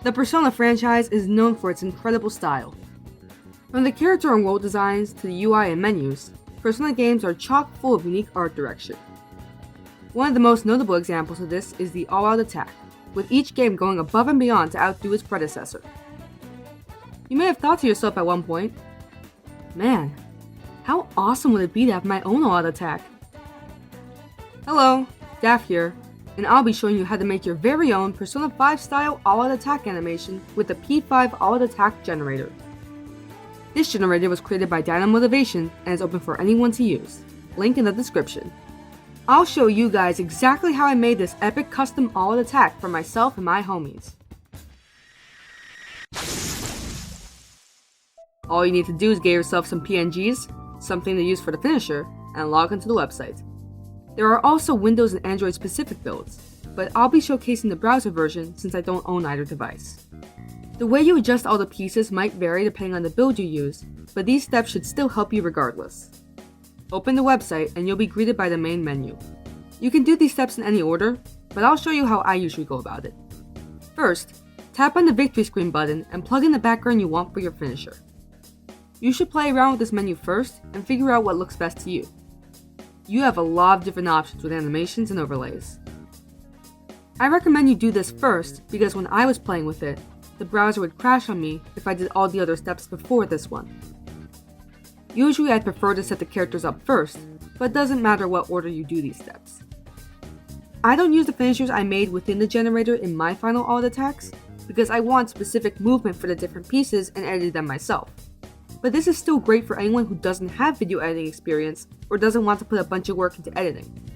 The Persona franchise is known for its incredible style. From the character and world designs to the UI and menus, Persona games are chock full of unique art direction. One of the most notable examples of this is the all-out attack, with each game going above and beyond to outdo its predecessor. You may have thought to yourself at one point, man, how awesome would it be to have my own all-out attack? Hello, Daff here, and I'll be showing you how to make your very own Persona 5 style all-out attack animation with the P5 all-out attack generator. This generator was created by Dynamotivation and is open for anyone to use. Link in the description. I'll show you guys exactly how I made this epic custom all-out attack for myself and my homies. All you need to do is get yourself some PNGs, something to use for the finisher, and log into the website. There are also Windows and Android specific builds, but I'll be showcasing the browser version since I don't own either device. The way you adjust all the pieces might vary depending on the build you use, but these steps should still help you regardless. Open the website and you'll be greeted by the main menu. You can do these steps in any order, but I'll show you how I usually go about it. First, tap on the victory screen button and plug in the background you want for your finisher. You should play around with this menu first and figure out what looks best to you. You have a lot of different options with animations and overlays. I recommend you do this first because when I was playing with it, the browser would crash on me if I did all the other steps before this one. Usually I'd prefer to set the characters up first, but it doesn't matter what order you do these steps. I don't use the finishers I made within the generator in my final all attacks because I want specific movement for the different pieces and edited them myself. But this is still great for anyone who doesn't have video editing experience or doesn't want to put a bunch of work into editing.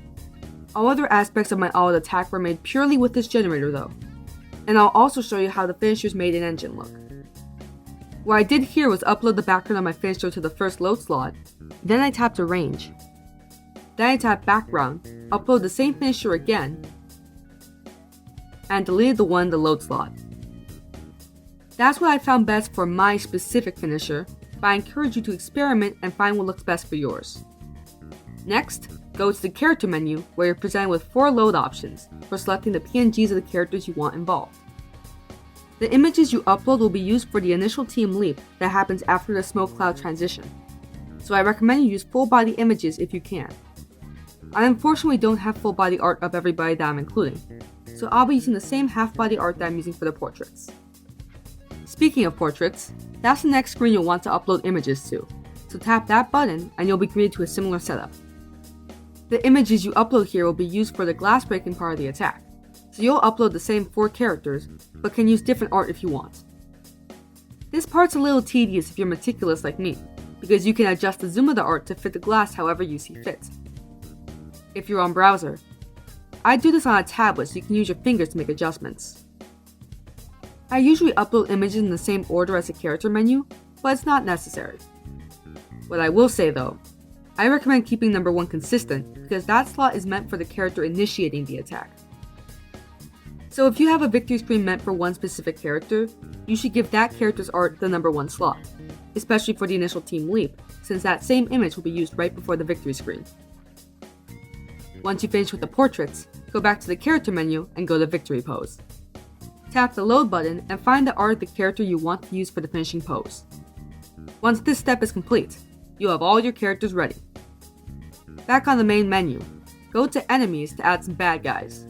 All other aspects of my all-out attack were made purely with this generator though, and I'll also show you how the finishers made in engine look. What I did here was upload the background of my finisher to the first load slot, then I tapped Arrange. Then I tapped Background, upload the same finisher again, and deleted the one in the load slot. That's what I found best for my specific finisher, but I encourage you to experiment and find what looks best for yours. Next, go to the character menu where you're presented with 4 load options for selecting the PNGs of the characters you want involved. The images you upload will be used for the initial team leap that happens after the smoke cloud transition, so I recommend you use full body images if you can. I unfortunately don't have full body art of everybody that I'm including, so I'll be using the same half body art that I'm using for the portraits. Speaking of portraits, that's the next screen you'll want to upload images to, so tap that button and you'll be greeted to a similar setup. The images you upload here will be used for the glass breaking part of the attack, so you'll upload the same 4 characters, but can use different art if you want. This part's a little tedious if you're meticulous like me, because you can adjust the zoom of the art to fit the glass however you see fit. If you're on browser, I do this on a tablet so you can use your fingers to make adjustments. I usually upload images in the same order as the character menu, but it's not necessary. What I will say though, I recommend keeping number 1 consistent because that slot is meant for the character initiating the attack. So if you have a victory screen meant for one specific character, you should give that character's art the number 1 slot, especially for the initial team leap, since that same image will be used right before the victory screen. Once you finish with the portraits, go back to the character menu and go to victory pose. Tap the load button and find the art of the character you want to use for the finishing pose. Once this step is complete, you'll have all your characters ready. Back on the main menu, go to enemies to add some bad guys.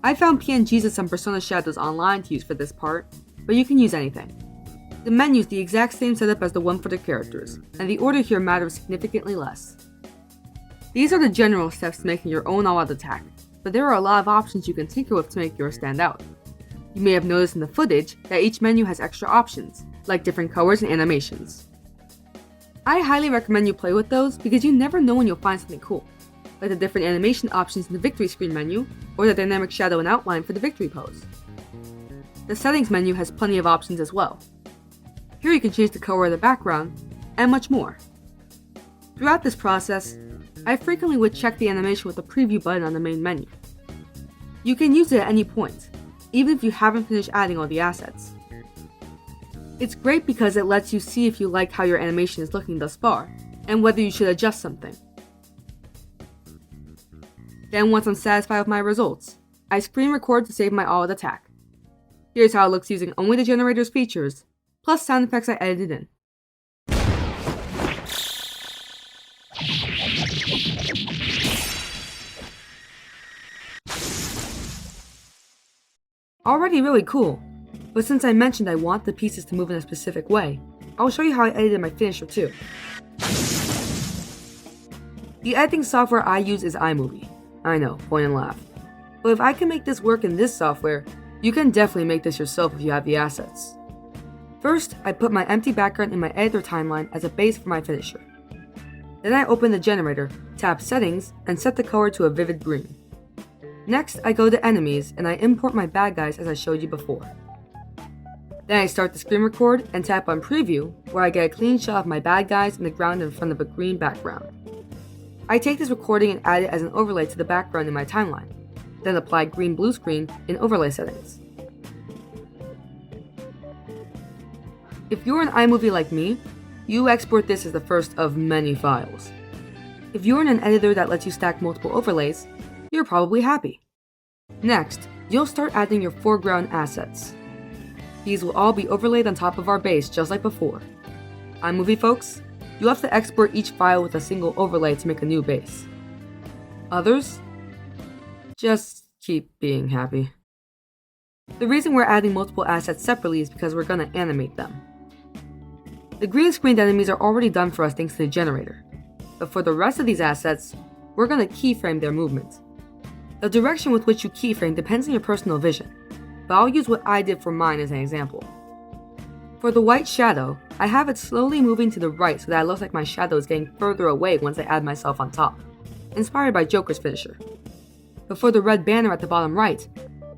I found PNGs of some Persona shadows online to use for this part, but you can use anything. The menu is the exact same setup as the one for the characters, and the order here matters significantly less. These are the general steps to making your own all-out attack, but there are a lot of options you can tinker with to make yours stand out. You may have noticed in the footage that each menu has extra options, like different colors and animations. I highly recommend you play with those because you never know when you'll find something cool, like the different animation options in the victory screen menu, or the dynamic shadow and outline for the victory pose. The settings menu has plenty of options as well. Here you can change the color of the background, and much more. Throughout this process, I frequently would check the animation with the preview button on the main menu. You can use it at any point, even if you haven't finished adding all the assets. It's great because it lets you see if you like how your animation is looking thus far, and whether you should adjust something. Then once I'm satisfied with my results, I screen record to save my all-out attack. Here's how it looks using only the generator's features, plus sound effects I edited in. Already really cool, but since I mentioned I want the pieces to move in a specific way, I'll show you how I edited my finisher too. The editing software I use is iMovie. I know, point and laugh. But if I can make this work in this software, you can definitely make this yourself if you have the assets. First, I put my empty background in my editor timeline as a base for my finisher. Then I open the generator, tap Settings, and set the color to a vivid green. Next, I go to Enemies and I import my bad guys as I showed you before. Then I start the screen record and tap on Preview, where I get a clean shot of my bad guys in the ground in front of a green background. I take this recording and add it as an overlay to the background in my timeline, then apply green blue screen in overlay settings. If you're an iMovie like me, you export this as the first of many files. If you're in an editor that lets you stack multiple overlays, you're probably happy. Next, you'll start adding your foreground assets. These will all be overlaid on top of our base just like before. iMovie folks, you'll have to export each file with a single overlay to make a new base. Others? Just keep being happy. The reason we're adding multiple assets separately is because we're gonna animate them. The green screened enemies are already done for us thanks to the generator, but for the rest of these assets, we're gonna keyframe their movement. The direction with which you keyframe depends on your personal vision, but I'll use what I did for mine as an example. For the white shadow, I have it slowly moving to the right so that it looks like my shadow is getting further away once I add myself on top, inspired by Joker's finisher. But for the red banner at the bottom right,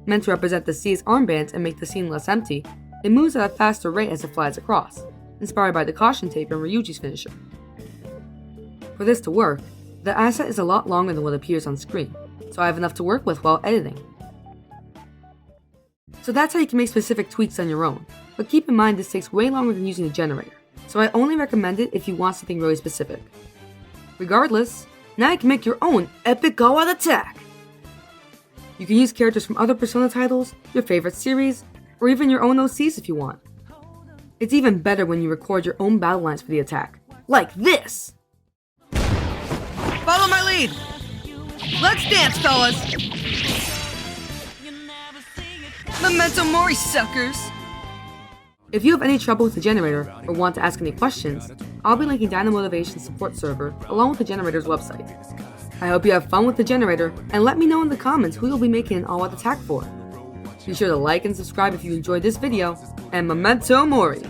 meant to represent the C's armbands and make the scene less empty, it moves at a faster rate as it flies across, inspired by the caution tape and Ryuji's finisher. For this to work, the asset is a lot longer than what appears on screen, so I have enough to work with while editing. So that's how you can make specific tweaks on your own, but keep in mind this takes way longer than using the generator, so I only recommend it if you want something really specific. Regardless, now you can make your own epic all-out attack! You can use characters from other Persona titles, your favorite series, or even your own OCs if you want. It's even better when you record your own battle lines for the attack, like this! Follow my lead! Let's dance, fellas! Memento Mori, suckers! If you have any trouble with the generator or want to ask any questions, I'll be linking Dynamotivation's support server along with the generator's website. I hope you have fun with the generator, and let me know in the comments who you'll be making an all-out attack for. Be sure to like and subscribe if you enjoyed this video, and Memento Mori!